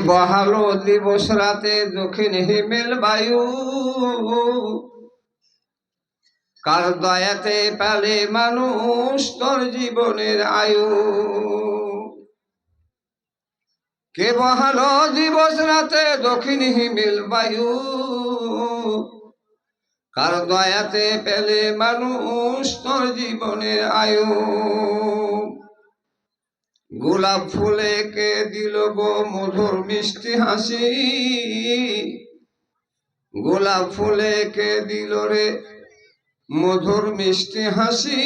বহালো দিবস রাতে দক্ষিণ হিমেল বায়ু, কার দয়াতে পেলে মানুষ তোর জীবনের আয়ু। কে বহালো দিবস রাতে দক্ষিণ হিমেল বায়ু, কার দয়াতে পেলে মানুষ তোর জীবনের আয়ু। গোলাপ ফুলে কে দিল গো মধুর মিষ্টি হাসি, গোলাপ ফুলে কে দিল রে মধুর মিষ্টি হাসি।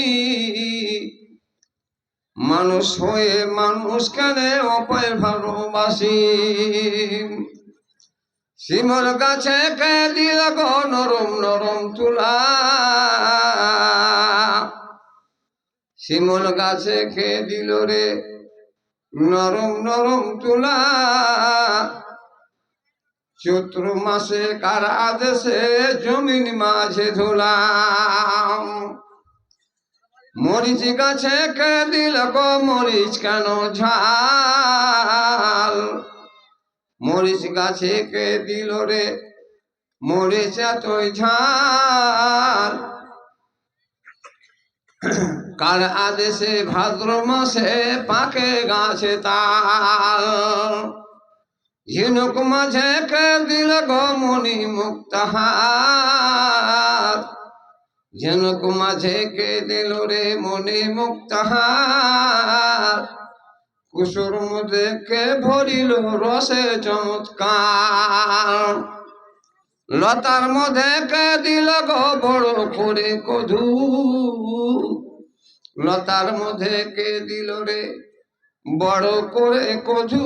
মানুষ হয়ে মানুষ কেন অপায় ভালোবাসি। শিমল গাছে কে দিল গো নরম নরম তুলা, শিমল গাছে কে দিল রে নরম নরম তুলা। চৈত্র মাসে কার আদেশে জমিন মাঝে ধুলাম। মরিচ গাছে কে দিল গো মরিচ কেন ঝাল, মরিচ গাছে কে দিল রে মরিচ এতই ঝাল। কার আদেশে ভাদ্র মাসে পাকে গাছে তাল। ঝিনুক মাঝে কে দিল গো মণি মুক্তাহার, ঝিনুক মাঝে কে দিল রে মণি মুক্তাহার। কুসুর মধ্যে কে ভরিল রসে চমৎকার, লতার মধ্যে কে দিল গো বড় করে কধু, লতার মধ্যে কে দিল রে বড় করে কধু।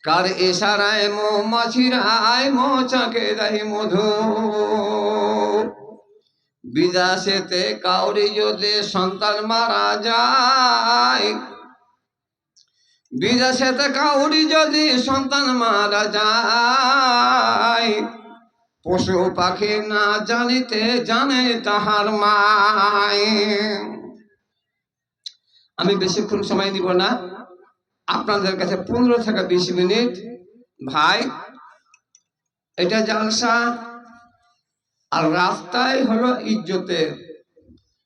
কার ইশারায় মৌমাছিরায় মৌচাকে দেয় মধু। বিদেশেতে কাউরি যদি সন্তান মারা যায়, বিদেশেতে কাউরি যদি সন্তান মারা যায়, পশু পাখি না জানিতে জানে তাহার মায়। আমি বেশিক্ষণ সময় নিব না, আপনাদের কাছে 15 থেকে 20 মিনিট। ভাই এটা জালসা, আর রাস্তায় হলো ইজ্জতের,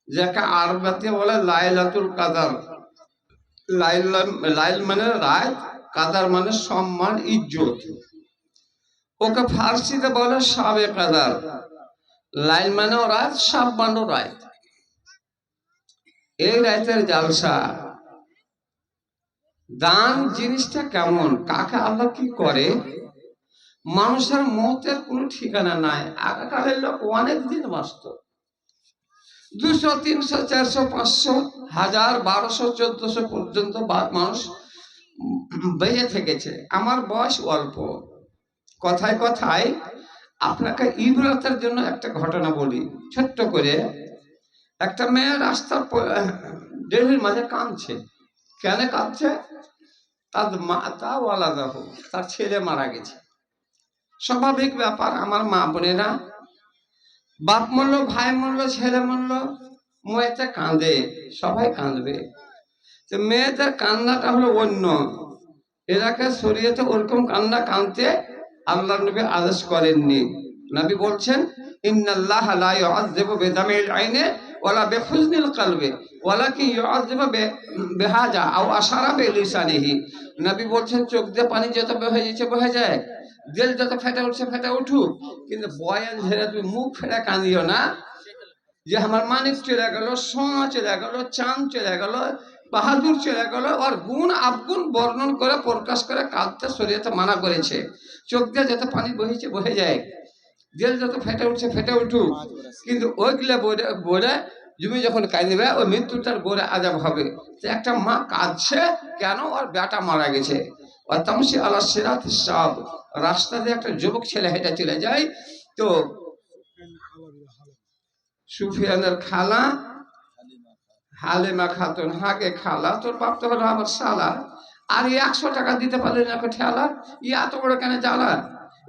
যাকে আরবিতে বলে লাইলাতুল কাদার। লাইল মানে রাত, কাদার মানে সম্মান ইজ্জত। ওকে ফার্সিতে বলে শাবে কাদার। লাইল মানেও রাত, সাব মানেও রাত। এই রাতের জালসা। দান জিনিসটা কেমন, কাকে আল্লাহ কি করে। মানুষের মতের কোনো ঠিকানা নাই। আগেকালের লোক অনেক দিন বাঁচত, 200, 300, 400, 500, 1000, 1200, 1400 পর্যন্ত মানুষ বেঁচে থেকেছে। আমার বয়স অল্প। কথায় কথায় আপনাকে ইবরাতের জন্য একটা ঘটনা বলি ছোট্ট করে। একটা মেয়ে রাস্তার ডেলির মাঝে কাঁদছে। কেন কাঁদছে? তার মাতাও আলাদা হোক, তার ছেলে মারা গেছে। স্বাভাবিক ব্যাপার। আমার মা বোনেরা, বাপ মরলো, ভাই মরলো, ছেলে মরলো, মেয়েতে কাঁদে, সবাই কাঁদবে। তো মেয়েদের কান্নাটা হলো অন্য। এরাকে শরীয়তে ওরকম কান্না কাঁদতে আল্লাহ নবী আদেশ করেননি। নবী বলছেন, ইন্নাল্লাহ লা ইউআযযিবু বিদামিল আইনি ওয়ালা বিহুজনিল কলবি ওয়ালাকিন ইউআযযিবু বিহাজা আও আশারা বিলিসানিহি। নবী বলছেন, চোখ দিয়ে পানি যত বহে যাচ্ছে বহে যায়, দিল যত ফেটে উঠছে ফেটে উঠুক, কিন্তু বয়ান ঝেড়ে তুমি মুখ ফেরা কাঁদিও না যে আমার মানিক চলে গেল, সোনা চলে গেল, চাঁদ চলে গেল, বাহাদুর চলে গেল। আর গুণ আবগুণ বর্ণন করে প্রকাশ করে কাঁদতে শরীয়তে মানা করেছে। চোখ দিয়ে যত পানি বহিছে বহে যায়, দিল যত ফেটে উঠছে ফেটে উঠুক, কিন্তু ওইগুলো বলে তুমি যখন কাঁদবে ওই মৃত্যুটার গোড়ে আজাব হবে। তো একটা মা কাঁদছে কেন? ওর বেটা মারা গেছে। আর তামসি আলা সিরাত সাব, রাস্তা দিয়ে একটা যুবক ছেলে হেঁটে চলে যায়। তো সুফিয়ানের খালা হালিমা খাতুন, হাগে খালা, তোর বাপ তো হলো আমার শালা, আর 100 টাকা দিতে পারলি না ঠেলা, এত বড় কেন জ্বালা?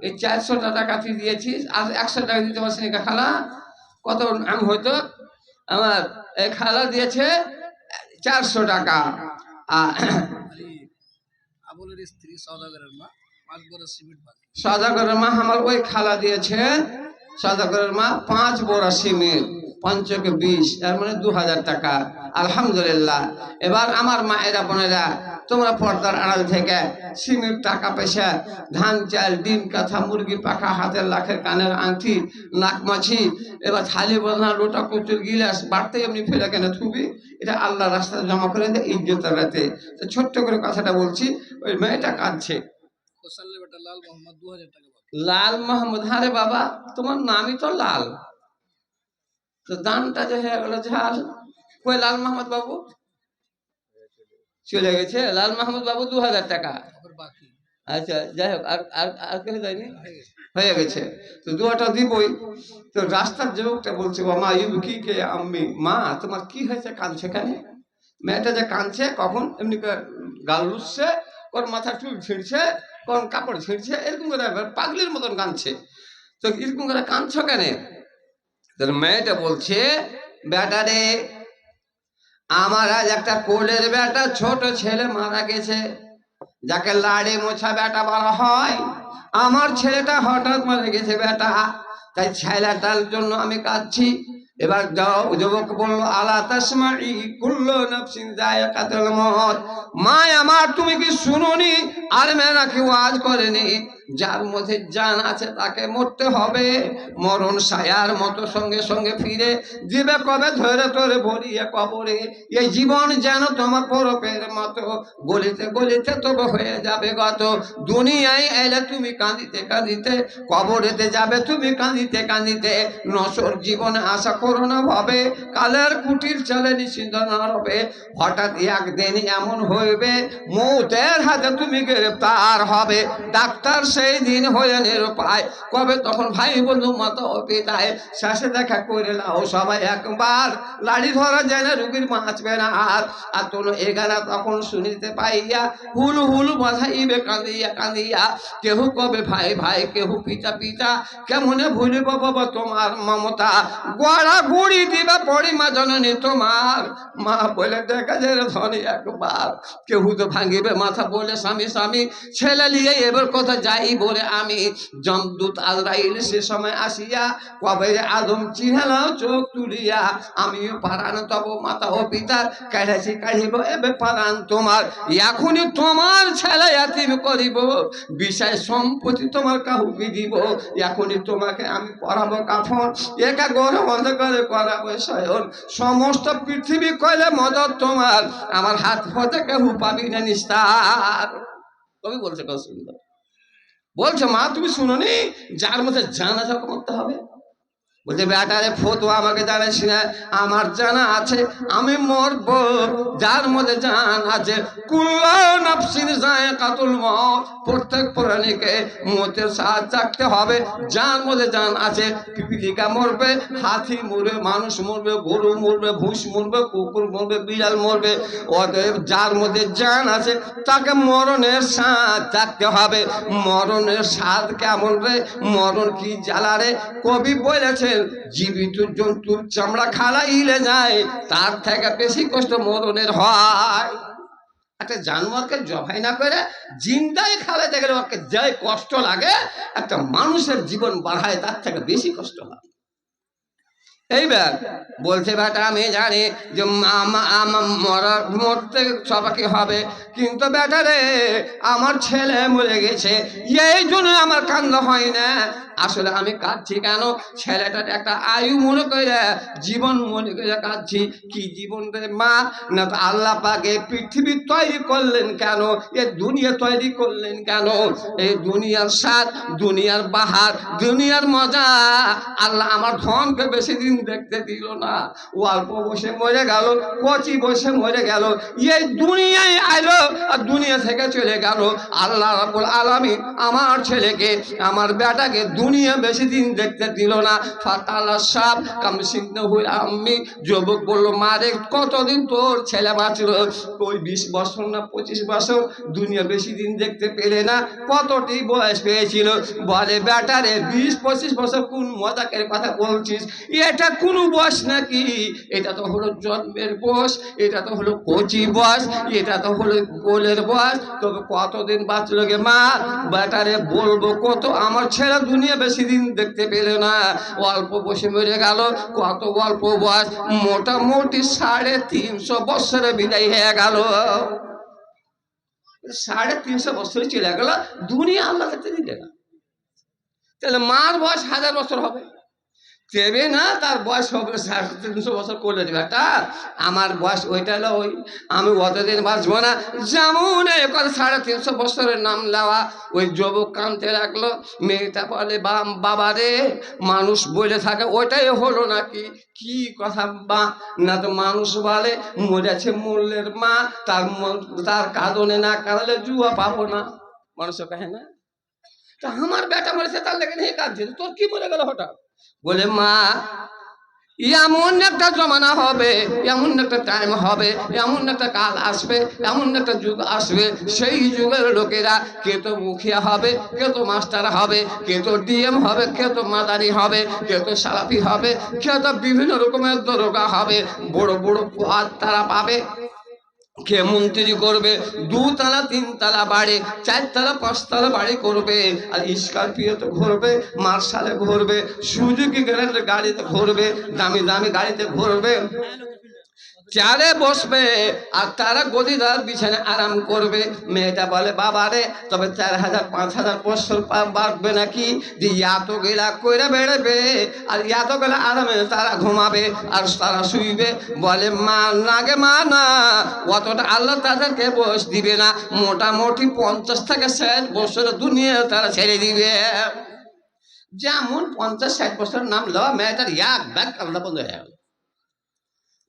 এই 400 টাকা তুই দিয়েছিস, আর 100 টাকা দিতে পারছি না খালা? কত আম হইতো? আমার এই খালা দিয়েছে 400 টাকা। আবুলের স্ত্রী সওদাগরের মা 5 বড় সিমেন্ট বাকি। সওদাগরের মা আমার ওই খালা দিয়েছে। সওদাগরের মা 5 বড় সিমেন্ট, 5 20, এর মানে 2000 টাকা। আলহামদুলিল্লাহ। এবার আমার মায়েরা বোনেরা, তোমরা পর্দার আড়াল থেকে সিমেন্ট, টাকা পয়সা, ধান চাল, ডিম কাঁথা, মুরগি পাখা, হাতের লাখের কানের আংটি, নাক মাছি, এবার থালি বাঁধা, লোটা কচুর গিলাস বাড়তে এমনি ফেলে কেন থুবি, এটা আল্লাহ রাস্তায় জমা করে দেয় ইজ্জতের রাতে। তো ছোট্ট করে কথাটা বলছি, ওই মেয়েটা কাঁদছে। হোসালের বেটা লাল মোহাম্মদ 2000 টাকা বাকি। লাল মোহাম্মদ, আরে বাবা তোমার নামই তো লাল, তো দানটা যে হয়ে গেল ঝাল। কই লাল মোহাম্মদ বাবু? চলে গেছে লাল মোহাম্মদ বাবু, 2000 টাকা বাকি। আচ্ছা যাই হোক, আর আর আর কেউ যায়নি, হয়ে গেছে। হয়ে গেছে। তো দুয়াটা দিবই। তো রাস্তার যুবকটা বলছে, মা ইউকি কে আম্মি, মা তোমার কি হয়েছে, কাঁদছে কেন? মেয়েটা যে কাঁদছে, কখন এমনি করে গাল লুচ্ছে, ওর মাথা চুল ছিঁড়ছে, কোন কাপড় ছিঁড়ছে, এরকম করে পাগলির মতন কাঁদছে। তো এরকম করে কাঁদছ কেন? তোর মেয়েটা বলছে, বেটা রে, আমার আজ একটা কোলের বেটা ছোট ছেলে মারা গেছে, যাকে লাড়ে মোছা বেটা বলা হয়। আমার ছেলেটা হঠাৎ মারা গেছে বেটা, তাই ছেলেটার জন্য আমি কাঁদছি। এবার যুবক বলল, আলা তাসমাই কুল্লু নাফসিন যায়কাতুল মউত, মা আমার তুমি কি শুনোনি? আর মেয়েরা কি ওয়াজ করেনি, যার মধ্যে জান আছে তাকে মরতে হবে, মরণ ছায়ার মতো সঙ্গে সঙ্গে ফিরে দিবে কবে ধরে ধরে ভরিয়ে কবরে। এই জীবন যেন তোমার পরপের মতো, গলিতে গলিতে তবে হয়ে যাবে গত। দুনিয়ায় এলে তুমি কাঁদিতে কাঁদিতে, কবরেতে যাবে তুমি কাঁদিতে কাঁদিতে। নসর জীবনে আশা করো না ভাবে, কালের কুটির চলে নিশ্চিন্ত না রবে। হঠাৎ একদিন এমন হইবে, মৌতের হাতে তুমি গ্রেপ্তার হবে। ডাক্তার সেই দিন হয়ে নিরুপায়, কবে তখন ভাই বন্ধু মাতা ও পিতায় শেষে দেখা করে নাও সবাই একবার, লাড়ি ধরা যায় না রুগীর বাঁচবে না আর। আর তোর এগানা তখন শুনিতে পাইয়া, হুল হুল বাঁধাইবে কাঁদিয়া কাঁদিয়া। কেহ কবে ভাই ভাই, কেহ পিতা পিতা, কেমনে ভুলিব বাবা তোমার মমতা। গোড়া গুড়ি দিবে পরিমা জননী তোমার, মা বলে দেখা যায় ধনী একবার। কেহ তো ভাঙিবে মাথা বলে স্বামী স্বামী, ছেলে নিয়ে এবার কথা যাই বলে আমি। যমদূত আজরাইল সে সময় আসিয়া, কবে আদম চিনালাও চোখ তুলিয়া। আমিও পারান তব মাতা ও পিতার, কাঢ়াছি কাঢ়িব এবে পারান তোমার। এখনই তোমার ছেলে এতিম করিব, বিষয় সম্পত্তি তোমার কাহুকে দিব। এখনই তোমাকে আমি পরাবো কাফন, একা গড় বন্ধ করে করাবো শয়ন। সমস্ত পৃথিবী কইলে মদত তোমার, আমার হাত হতে কেউ পাবি না নিস্তার। কবি বলছে কত সুন্দর, বলছে মা তুমি শুনোনি, যার মধ্যে জানা যা করতে হবে। বলছে বেটারে ফতুয়া আমাকে জানাস না, আমার জানা আছে আমি মরব, যার মধ্যে জান আছে। কুল্লু নাফসিন যায়কাতুল মউত, প্রত্যেক প্রাণীকে মতের স্বাদ চাখতে হবে। যার মধ্যে জান আছে, পিপিলিকা মরবে, হাতি মরবে, মানুষ মরবে, গরু মরবে, ভুষ মরবে, কুকুর মরবে, বিড়াল মরবে। অতএব যার মধ্যে জান আছে তাকে মরণের স্বাদ চাখতে হবে। মরণের স্বাদ কেমন রে, মরণ কি জ্বালা রে। কবি বলেছে, জীবিত জন্তুর চামড়া খালাইলে যায়, তার থেকে বেশি কষ্ট মরণের হয়। একটা জানোয়ারকে জবাই না করে জিন্দাই খালাইতে গেলে ওকে যে কষ্ট লাগে, একটা মানুষের জীবন বাড়ায় তার থেকে বেশি কষ্ট হয়। এইবার বলছে বেটা আমি জানি যে মরতে সবাইকে হবে, কিন্তু বেটা রে আমার ছেলে মরে গেছে, এই জন্য আমার কান্না হয় না। আসলে আমি কাঁদছি কেন, ছেলেটার একটা আয়ু মনে করে, জীবন মনে করে কাঁদছি। কি জীবন রে মা, না তো আল্লাহ পাকে পৃথিবী তৈরি করলেন কেন, এ দুনিয়া তৈরি করলেন কেন? এই দুনিয়ার স্বাদ, দুনিয়ার বাহার, দুনিয়ার মজা আল্লাহ আমার ধনকে বেশি দিন দেখতে দিল না। ও অল্প বসে মরে গেল, কচি বসে মরে গেল, এই দুনিয়ায় আইলো আর দুনিয়া থেকে চলে গেল। আল্লাহ রাব্বুল আলামিন আমার ছেলেকে, আমার বেটাকে দুনিয়া বেশি দিন দেখতে দিল না। ফাতালা সাপ কামসিংহ হয়ে আমি যুবক বলল, মারে কতদিন তোর ছেলে বাঁচল? ওই 20 বছর না 25 বছর, দুনিয়া বেশি দিন দেখতে পেলে না, কতটি বয়স পেয়েছিল? বলে, বেটারে 20-25 বছর কোন মজাকের কথা বলছিস? এটা কোন বয়স নাকি? এটা তো হলো জন্মের বয়স, এটা তো হলো কচি বয়স, এটা তো হলো কোলের বয়স। তবে কতদিন বাঁচল গে মা? বেটারে বলবো কত, আমার ছেলে দুনিয়া বেশি দিন দেখতে পেলে না, অল্প বসে মরে গেল। কত অল্প বয়স, মোটামুটি 350 বছরে বিদায় হয়ে গেল। 350 বছরে চলে গেল, দুনিয়া আল্লাহ দেখতে দিলে না। তাহলে মার বয়স 1000 বছর হবে, দেবে না? তার বয়স হবে 350 বছর করলে দেবে। একটা আমার বয়স ওইটা হলো ওই, আমি অতদিন বাঁচবো না। যেমন এই কথা 350 বছরের নাম নেওয়া। ওই যুবক কানতে রাখলো, মেয়েটা বলে, বাবা রে, মানুষ বলে থাকে ওইটাই হলো নাকি? কি কথা বা না, তো মানুষ বলে মরেছে মূল্যের মা, তার কাঁদনে না কাঁদলে জুয়া পাবো না, মানুষ কহে না? তো আমার বেটা মরেছে তার লেগে নিয়ে কাঁদছে, তোর কি মরে গেল হঠাৎ? বলে, মা এমন একটা জমানা হবে, এমন একটা টাইম হবে, এমন একটা কাল আসবে, এমন একটা যুগ আসবে, সেই যুগের লোকেরা কে তো মুখিয়া হবে, কে তো মাস্টার হবে, কে তো ডিএম হবে, কে তো মাদারি হবে, কে তো সালাফি হবে, কে তো বিভিন্ন রকমের দরোগা হবে, বড় বড় পদ তারা পাবে। কে মন্ত্রী করবে, 2 তলা 3 তলা বাড়ি, 4 তলা 5 তলা বাড়ি করবে, আর স্করপিওতে ঘুরবে, মার্শালে ঘুরবে, সুজুকি গ্র্যান্ডের গাড়িতে ঘুরবে, দামি দামি গাড়িতে ঘুরবে, চেয়ারে বসবে, আর তারা গদিদার বিছানায় আরাম করবে। মেয়েটা বলে, বাবা রে, তবে 4000-5000 বছর বাড়বে নাকি? যে এত গেলা কইরা বেড়াবে, আর এত গেলা আরামে তারা ঘুমাবে আর তারা শুইবে। বলে, মা না গে মা, না, অতটা আল্লাহ তাদেরকে বয়স দিবে না, মোটামুটি 50 থেকে 60 বছর দুনিয়া তারা ছেড়ে দিবে। যেমন 50-60 বছর নাম লওয়া, মেয়েটার এক ব্যাগ কান্না বন্ধ হয়ে গেল।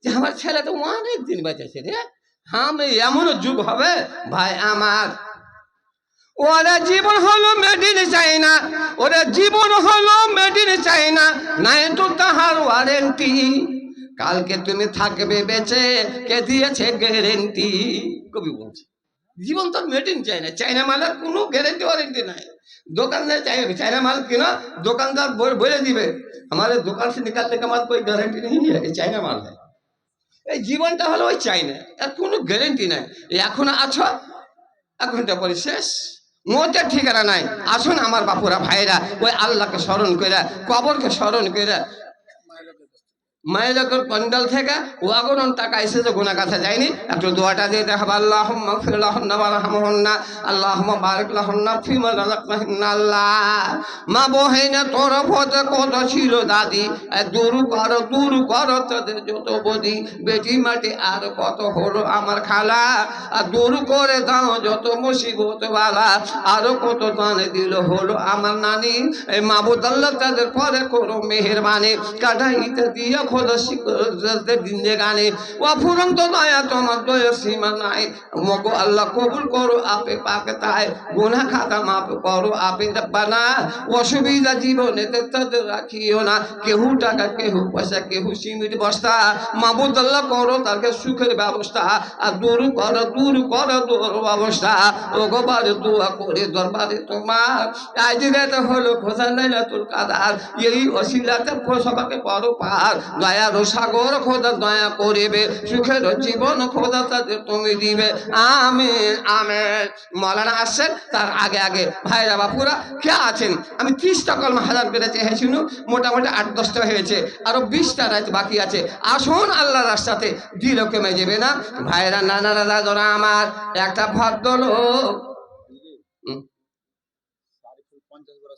আমার ছেলে তো অনেক দিন বেঁচেছে রে, আমি এমন যুগ হবে ভাই আমার। ওরা জীবন হলো মেড ইন চাইনা, ওরা জীবন হলো মেড ইন চাইনা, নাই তো তাহার ওয়ারেন্টি। কালকে তুমি থাকবে বেঁচে, কে দিয়েছে গ্যারেন্টি? কবি বলছে, জীবন তো মেড ইন চাইনা, চাইনা মালের কোনো গ্যারেন্টি ওয়ারেন্টি নাই। দোকানদার চাইনা মাল কিনা, দোকানদার বলে দিবে हमारे दुकान से निकालने के बाद कोई गारंटी नहीं है, ये चाइना माल है। এই জীবনটা হলো ওই চাইনা, এর কোনো গ্যারেন্টি নাই। এখন আছো, 1 ঘন্টা পরে শেষ, মতের ঠিকানা নাই। আসুন আমার বাপুরা ভাইরা, ওই আল্লাহকে স্মরণ করে, কবরকে স্মরণ করে, মায়ের প্যান্ডাল থেকে ওয়াগন টাকা এসেছে, গোনা কাছে যায়নি, একটু দোয়াটা দিয়ে দেখা, আল্লাহুম্মা গফির লাহুন্না ওয়ারহামহুন্না, আল্লাহুম্মা বারিক লাহুন্না ফিমা রাযাকনাহুন্না। আল্লাহ, মা বহেনা তোর পথে কত ছিল দাদি, দূর কর তোদের যত বদি, বেটি মাটি আর কত হলো আমার খালা, আর দূর করে দাও যত মুসিবত বালা, আরো কত দান দিল হলো আমার নানি। এই মাবুদ আল্লাহ তাদের পরে করো মেহেরবানি, কাটাইতে দিয়ে খোদা শিখতে দিনে গানে, অফুরন্ত দয়া তোমার দয়ার সীমা নাই। মগো আল্লাহ কবুল করো আপে পাকে তাই, গুনাহ খাতা মাফ করো আপে রব্বানা। অসুবিধা জীবনে তাদের রাখিও না, কেহু টাকা, কেহু পয়সা, কেহু সিমেন্ট বস্তা, মাবুদ আল্লাহ করো তাকে সুখের ব্যবস্থা, আর দূর করো দূর অবস্থা। ও গোবারে দোয়া করে দরবারে তোমার, আজ রাতে হলো খোঁজা লাইলাতুল কাদার, এই ওসিলাতে সবাকে করো পার। দয়ার সাগর খোদা দয়া করিবে, সুখের জীবন খোদা তাদের তুমি দিবে। আমিন আমিন। মৌলানা আসছেন, তার আগে আগে ভাইরা বাপুরা কে আছেন? আমি 30টা কলমা হাজার করে চেয়েছিল, মোটামুটি 8-10টা হয়েছে, আরো 20টা রাত বাকি আছে। আসুন আল্লাহর রাস্তাতে, দিল কমে যাবে না। ভাইরা নানারা দাদরা আমার, একটা ভদ্রলোক